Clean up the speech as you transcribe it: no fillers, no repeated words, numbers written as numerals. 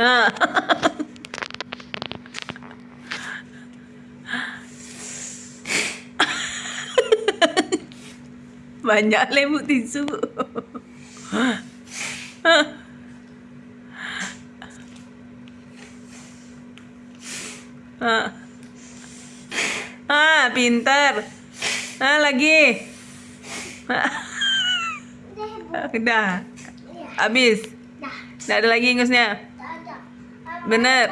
Ah. Banyak lembu tisu. Ah. Pintar. Lagi. Udah. Habis. Nggak ada lagi ingusnya. Bener.